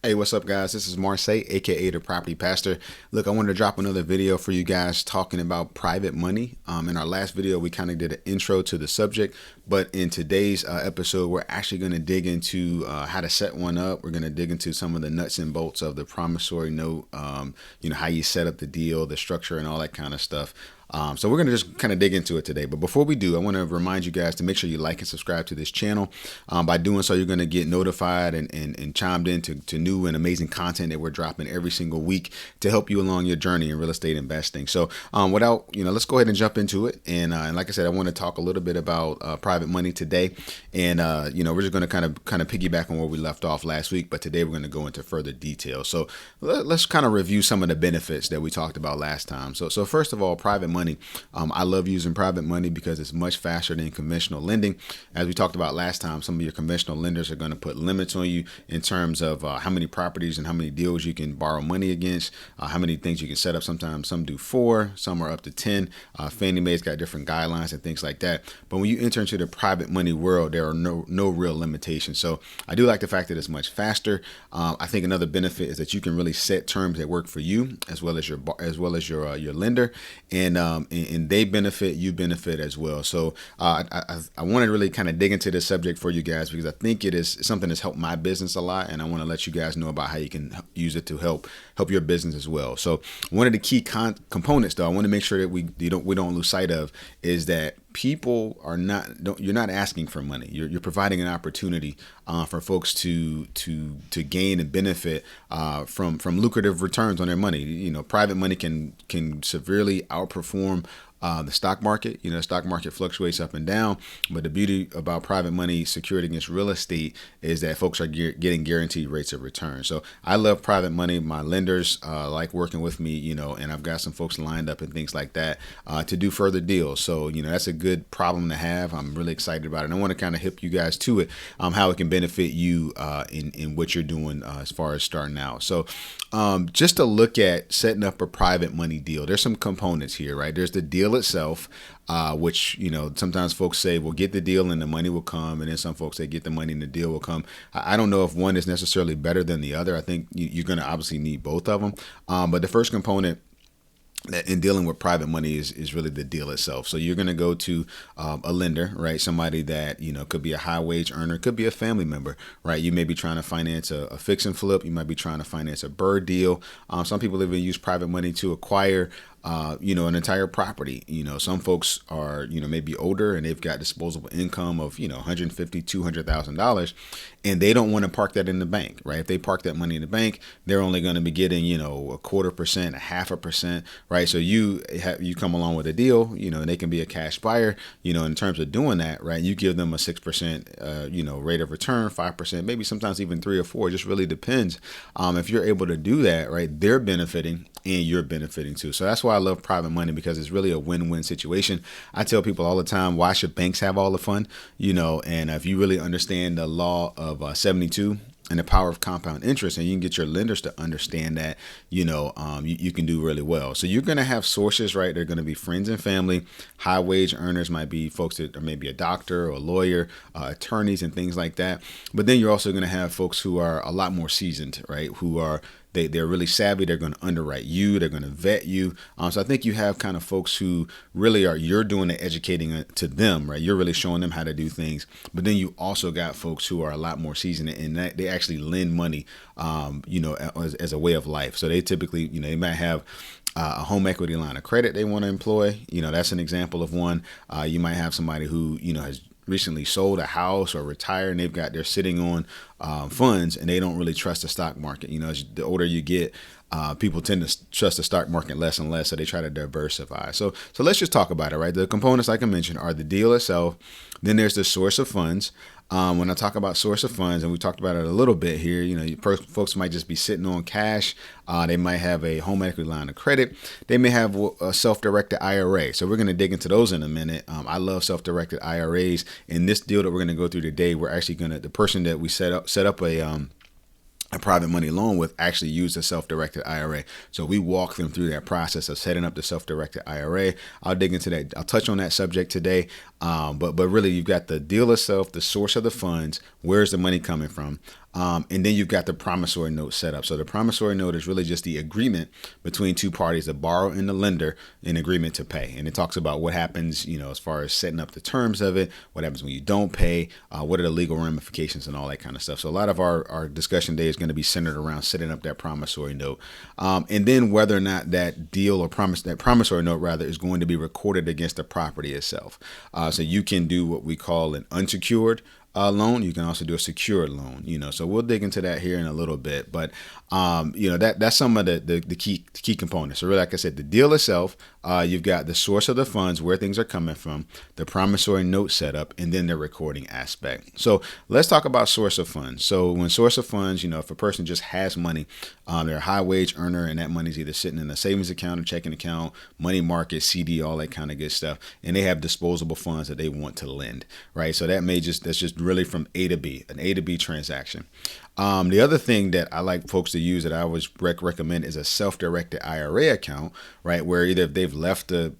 Hey, what's up, guys? This is Marseille, aka the Property Pastor. Look, I wanted to drop another video for you guys talking about private money. In our last video, we kind of did an intro to the subject, but in today's episode, we're actually going to dig into how to set one up. We're going to dig into some of the nuts and bolts of the promissory note, how you set up the deal, the structure, and all that kind of stuff. So we're going to just kind of dig into it today. But before we do, I want to remind you guys to make sure you like and subscribe to this channel. By doing so, you're going to get notified and chimed in to new and amazing content that we're dropping every single week to help you along your journey in real estate investing. So let's go ahead and jump into it. And like I said, I want to talk a little bit about private money today. And, we're just going to kind of piggyback on where we left off last week. But today we're going to go into further detail. So let's kind of review some of the benefits that we talked about last time. So first of all, private money. I love using private money because it's much faster than conventional lending. As we talked about last time, some of your conventional lenders are going to put limits on you in terms of how many properties and how many deals you can borrow money against, how many things you can set up. Sometimes some do 4, some are up to 10. Fannie Mae's got different guidelines and things like that. But when you enter into the private money world, there are no real limitations. So I do like the fact that it's much faster. I think another benefit is that you can really set terms that work for you as well as your lender, and they benefit, you benefit as well. So I want to really kind of dig into this subject for you guys because I think it is something that's helped my business a lot, and I want to let you guys know about how you can use it to help your business as well. So one of the key components, though, I want to make sure that we don't lose sight of is that people are you're not asking for money. You're providing an opportunity for folks to gain and benefit from lucrative returns on their money. Private money can severely outperform the stock market. The stock market fluctuates up and down, but the beauty about private money secured against real estate is that folks are getting guaranteed rates of return. So I love private money. My lenders like working with me, and I've got some folks lined up and things like that to do further deals. So, that's a good problem to have. I'm really excited about it. And I want to kind of hip you guys to it, how it can benefit you in what you're doing as far as starting out. So just to look at setting up a private money deal, there's some components here, right? There's the deal itself, which, sometimes folks say, well, get the deal and the money will come. And then some folks say, get the money and the deal will come. I don't know if one is necessarily better than the other. I think you're going to obviously need both of them. But the first component in dealing with private money is really the deal itself. So you're going to go to a lender, right? Somebody that, could be a high wage earner, could be a family member, right? You may be trying to finance a fix and flip. You might be trying to finance a bird deal. Some people even use private money to acquire an entire property. Some folks are, maybe older and they've got disposable income of, $150,000, $200,000, and they don't want to park that in the bank, right? If they park that money in the bank, they're only going to be getting, 0.25%, 0.5%, right? So you come along with a deal, and they can be a cash buyer, in terms of doing that, right? You give them a 6%, rate of return, 5%, maybe sometimes even 3 or 4, just really depends. If you're able to do that, right, they're benefiting and you're benefiting too. So that's why I love private money, because it's really a win-win situation. I tell people all the time, why should banks have all the fun? And if you really understand the law of 72 and the power of compound interest, and you can get your lenders to understand that, you can do really well. So you're going to have sources, right? They're going to be friends and family. High wage earners might be folks that are maybe a doctor or a lawyer, attorneys and things like that. But then you're also going to have folks who are a lot more seasoned, right? Who are they're really savvy. They're going to underwrite you. They're going to vet you. So I think you have kind of folks who really you're doing the educating to them, right? You're really showing them how to do things. But then you also got folks who are a lot more seasoned and that they actually lend money, as a way of life. So they typically, they might have a home equity line of credit they want to employ. That's an example of one. You might have somebody who, has recently sold a house or retired, and they're sitting on funds, and they don't really trust the stock market. As the older you get, people tend to trust the stock market less and less, so they try to diversify. So let's just talk about it, right? The components, like I mentioned, are the deal itself. Then there's the source of funds. When I talk about source of funds, and we talked about it a little bit here, folks might just be sitting on cash. They might have a home equity line of credit. They may have a self-directed IRA. So we're going to dig into those in a minute. I love self-directed IRAs. In this deal that we're going to go through today, we're actually the person that we set up a private money loan with actually use a self-directed IRA. So we walk them through that process of setting up the self-directed IRA. I'll dig into that. I'll touch on that subject today. But really, you've got the deal itself, the source of the funds, where's the money coming from? And then you've got the promissory note set up. So the promissory note is really just the agreement between two parties, the borrower and the lender, in agreement to pay. And it talks about what happens, as far as setting up the terms of it, what happens when you don't pay, what are the legal ramifications and all that kind of stuff. So a lot of our discussion today is going to be centered around setting up that promissory note. And then whether or not that deal or that promissory note rather is going to be recorded against the property itself. So you can do what we call an unsecured loan. You can also do a secured loan, so we'll dig into that here in a little bit, but that's some of the key components. So really, like I said, the deal itself, you've got the source of the funds, where things are coming from, the promissory note setup, and then the recording aspect. So let's talk about source of funds. So when source of funds, if a person just has money, they're a high wage earner, and that money's either sitting in a savings account or checking account, money market, CD, all that kind of good stuff, and they have disposable funds that they want to lend, right? So that's just really from A to B, an A to B transaction. The other thing that I like folks to use that I always recommend is a self-directed IRA account, right? Where either if they've left a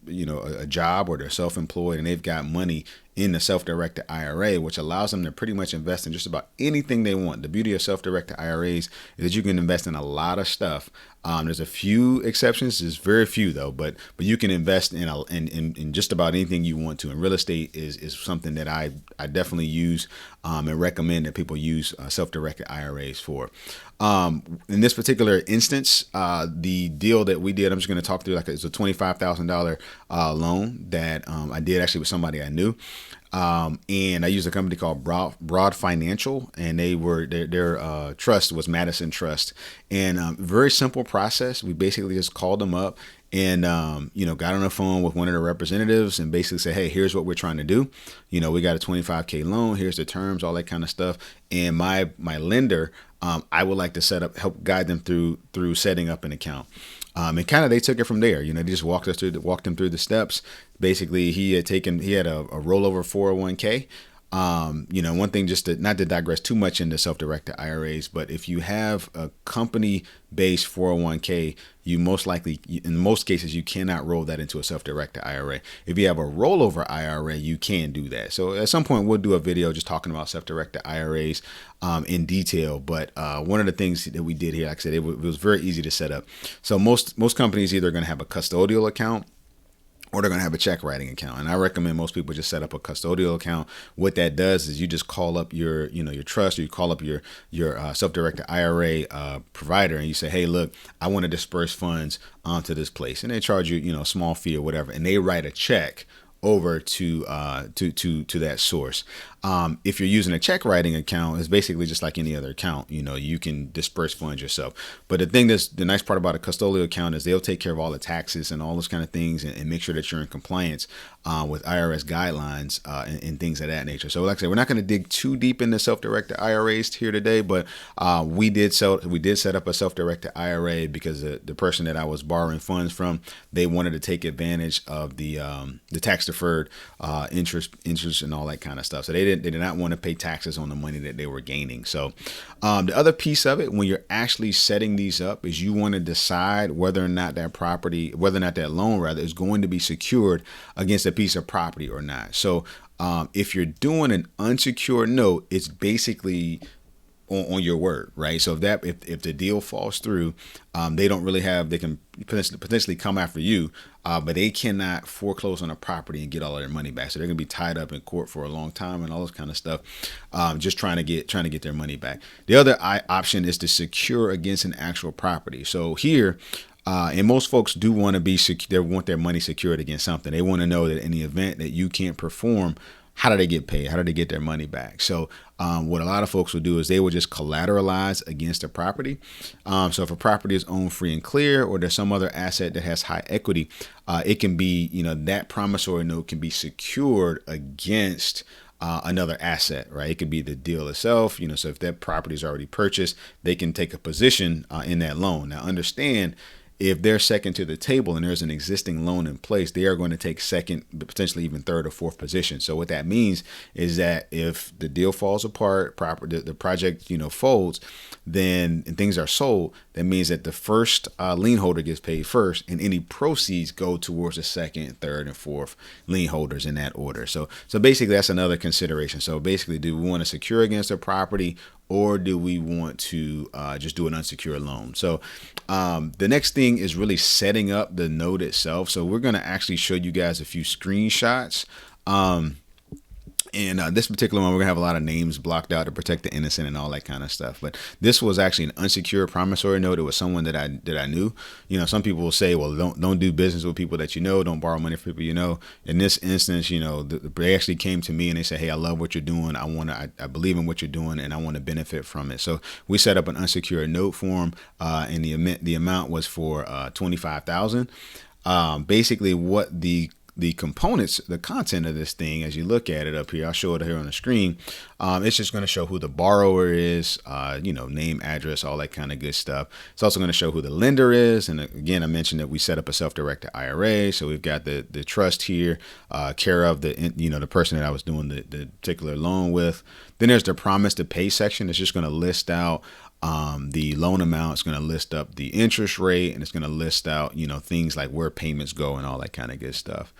job or they're self-employed and they've got money in the self-directed IRA, which allows them to pretty much invest in just about anything they want. The beauty of self-directed IRAs is that you can invest in a lot of stuff. There's a few exceptions. There's very few though, but you can invest in just about anything you want to. And real estate is something that I definitely use and recommend that people use self-directed IRAs for. In this particular instance, the deal that we did, I'm just going to talk through, it's a $25,000 loan that I did actually with somebody I knew. And I used a company called Broad Financial, and their trust was Madison Trust. And very simple process. We basically just called them up and got on the phone with one of the representatives and basically said, hey, here's what we're trying to do. We got a $25K loan. Here's the terms, all that kind of stuff. And my lender, I would like to help guide them through setting up an account. And kind of they took it from there. They just walked them through the steps. Basically, he had a rollover 401k. One thing, just not to digress too much into self-directed IRAs, but if you have a company-based 401k, you most likely, in most cases, you cannot roll that into a self-directed IRA. If you have a rollover IRA, you can do that. So at some point, we'll do a video just talking about self-directed IRAs in detail. But one of the things that we did here, like I said, it was very easy to set up. So most companies either are going to have a custodial account, or they're going to have a check writing account. And I recommend most people just set up a custodial account. What that does is you just call up your trust, or you call up your self-directed IRA provider, and you say, hey, look, I want to disperse funds onto this place. And they charge you, a small fee or whatever. And they write a check over to that source. If you're using a check writing account, it's basically just like any other account. You can disperse funds yourself. But the nice part about a custodial account is they'll take care of all the taxes and all those kind of things, and make sure that you're in compliance with IRS guidelines and things of that nature. So like I said, we're not going to dig too deep into self-directed IRAs here today, but we did set up a self-directed IRA because the person that I was borrowing funds from, they wanted to take advantage of the tax deferred interest and all that kind of stuff. So they did not want to pay taxes on the money that they were gaining. So the other piece of it, when you're actually setting these up, is you want to decide whether or not that loan rather is going to be secured against a piece of property or not. So if you're doing an unsecured note, it's basically on your word, right? So if the deal falls through, they can potentially come after you, but they cannot foreclose on a property and get all of their money back. So they're gonna be tied up in court for a long time and all this kind of stuff, just trying to get their money back. The other option is to secure against an actual property. So here, and most folks do want to they want their money secured against something. They want to know that in the event that you can't perform, how do they get paid? How do they get their money back? So what a lot of folks will do is they will just collateralize against a property. So if a property is owned free and clear, or there's some other asset that has high equity, it can be, that promissory note can be secured against another asset, right? It could be the deal itself, so if that property is already purchased, they can take a position in that loan. Now understand, if they're second to the table and there's an existing loan in place, they are going to take second, potentially even third or fourth position. So what that means is that if the deal falls apart, the project, folds, then and things are sold, that means that the first lien holder gets paid first, and any proceeds go towards the second, third, and fourth lien holders in that order. So basically that's another consideration. So basically, do we want to secure against a property, or do we want to just do an unsecured loan? So the next thing is really setting up the note itself. So we're going to actually show you guys a few screenshots. And this particular one, we're gonna have a lot of names blocked out to protect the innocent and all that kind of stuff. But this was actually an unsecured promissory note. It was someone that I knew. You know, some people will say, well, don't do business with people that you know. Don't borrow money from people you know. In this instance, you know, they actually came to me and they said, hey, I love what you're doing. I believe in what you're doing, and I want to benefit from it. So we set up an unsecured note form, and the amount was for $25,000. Basically, what the components, the content of this thing, as you look at it up here, I'll show it here on the screen. It's just going to show who the borrower is, you know, name, address, all that kind of good stuff. It's also going to show who the lender is. And again, I mentioned that we set up a self-directed IRA. So we've got the trust here, care of the, you know, the person that I was doing the particular loan with. Then there's the promise to pay section. It's just going to list out the loan amount. It's going to list up the interest rate, and it's going to list out, you know, things like where payments go and all that kind of good stuff.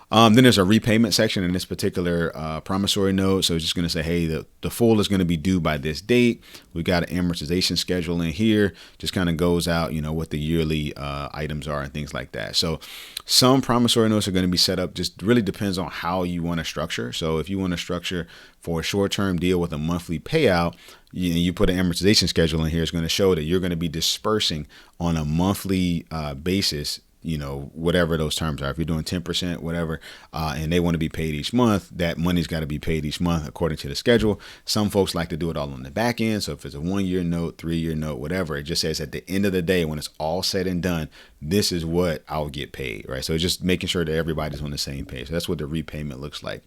Then there's a repayment section in this particular promissory note. So it's just going to say, hey, the full is going to be due by this date. We've got an amortization schedule in here. Just kind of goes out, you know, what the yearly items are and things like that. So some promissory notes are going to be set up, just really depends on how you want to structure. So if you want to structure for a short-term deal with a monthly payout, you put an amortization schedule in here. It's going to show that you're going to be dispersing on a monthly basis, you know, whatever those terms are. If you're doing 10%, whatever, and they want to be paid each month, that money's got to be paid each month according to the schedule. Some folks like to do it all on the back end. So if it's a 1-year note, 3-year note, whatever, it just says at the end of the day, when it's all said and done, this is what I'll get paid, right? So it's just making sure that everybody's on the same page. So that's what the repayment looks like.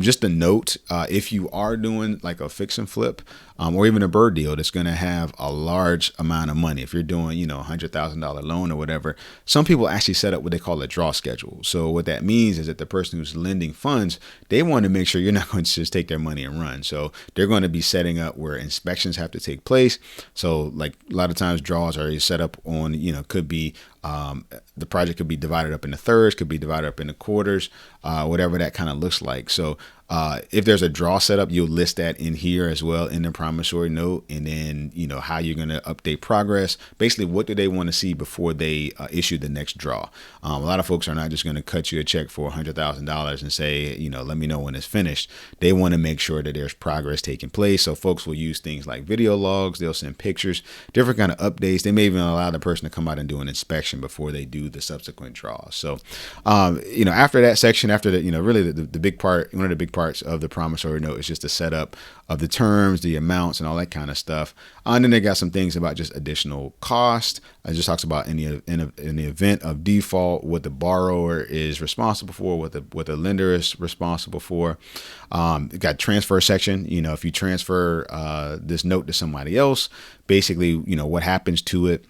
Just a note, if you are doing like a fix and flip, or even a bird deal that's going to have a large amount of money. If you're doing, you know, $100,000 loan or whatever, some people actually set up what they call a draw schedule. So what that means is that the person who's lending funds, they want to make sure you're not going to just take their money and run. So they're going to be setting up where inspections have to take place. So like a lot of times draws are set up on, you know, could be the project could be divided up into thirds, could be divided up into quarters, whatever that kind of looks like. So if there's a draw setup, you'll list that in here as well in the promissory note, and then, you know, how you're going to update progress. Basically, what do they want to see before they issue the next draw? A lot of folks are not just going to cut you a check for $100,000 and say, you know, let me know when it's finished. They want to make sure that there's progress taking place. So folks will use things like video logs. They'll send pictures, different kind of updates. They may even allow the person to come out and do an inspection before they do the subsequent draw. So, you know, after that section, after the, you know, really the big part, one of the big parts of the promissory note is just the setup of the terms, the amounts, and all that kind of stuff. And then they got some things about just additional cost. It just talks about in the event of default, what the borrower is responsible for, what the lender is responsible for. It got transfer section. You know, if you transfer this note to somebody else, basically, you know, what happens to it.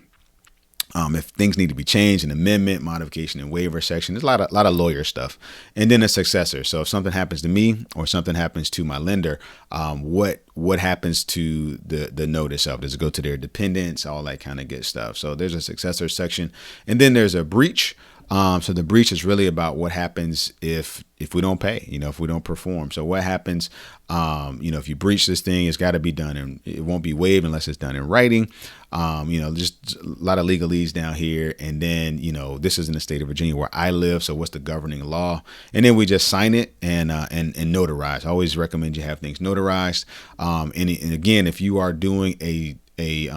If things need to be changed, an amendment, modification, and waiver section. There's a lot of lawyer stuff. And then a successor. So if something happens to me or something happens to my lender, what happens to the note itself? Does it go to their dependents? All that kind of good stuff. So there's a successor section. And then there's a breach. So the breach is really about what happens if we don't pay, you know, if we don't perform. So what happens, you know, if you breach this thing, it's got to be done, and it won't be waived unless it's done in writing. You know, just a lot of legalese down here. And then, you know, this is in the state of Virginia where I live. So what's the governing law? And then we just sign it and notarize. I always recommend you have things notarized. And again, if you are doing a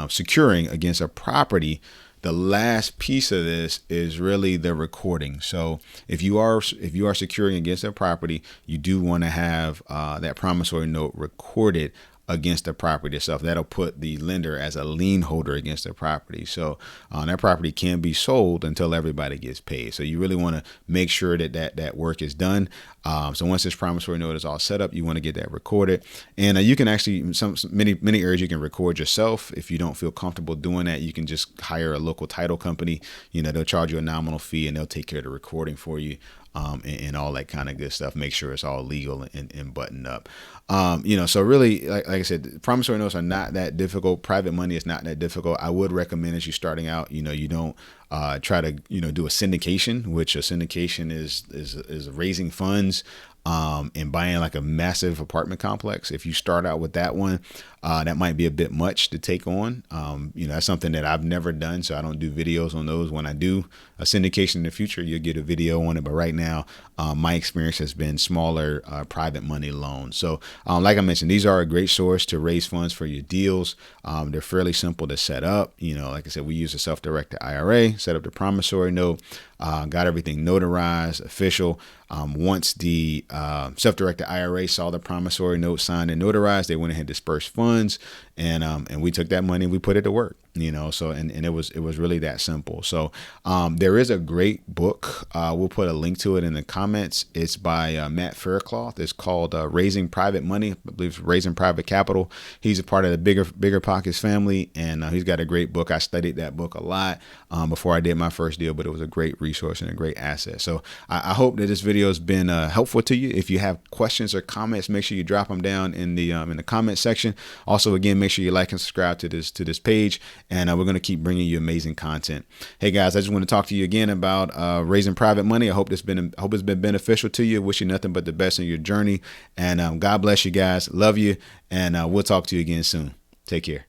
securing against a property, the last piece of this is really the recording. So if you are securing against a property, you do want to have that promissory note recorded against the property itself. That'll put the lender as a lien holder against the property. So that property can be sold until everybody gets paid. So you really want to make sure that work is done. So once this promissory note is all set up, you want to get that recorded. And you can actually, many areas you can record yourself. If you don't feel comfortable doing that, you can just hire a local title company. You know, they'll charge you a nominal fee and they'll take care of the recording for you. And all that kind of good stuff. Make sure it's all legal and buttoned up. You know, so really, like I said, promissory notes are not that difficult. Private money is not that difficult. I would recommend as you starting out, you know, you don't try to, you know, do a syndication, which a syndication is raising funds and buying like a massive apartment complex. If you start out with that one, that might be a bit much to take on. That's something that I've never done, so I don't do videos on those. When I do a syndication in the future, you'll get a video on it. But right now, my experience has been smaller private money loans. So like I mentioned, these are a great source to raise funds for your deals. They're fairly simple to set up. Like I said, we use a self-directed IRA, set up the promissory note, got everything notarized, official. Once the self-directed IRA saw the promissory note signed and notarized, they went ahead and dispersed funds, and we took that money and we put it to work. So it was really that simple. So there is a great book. We'll put a link to it in the comments. It's by Matt Faircloth. It's called Raising Private Money. I believe it's Raising Private Capital. He's a part of the Bigger Pockets family, and he's got a great book. I studied that book a lot before I did my first deal, but it was a great resource and a great asset. So I hope that this video has been helpful to you. If you have questions or comments, make sure you drop them down in the comment section. Also, again, make sure you like and subscribe to this page, and we're going to keep bringing you amazing content. Hey guys, I just want to talk to you again about raising private money. I hope it's been beneficial to you. Wish you nothing but the best in your journey, and God bless you guys. Love you, and we'll talk to you again soon. Take care.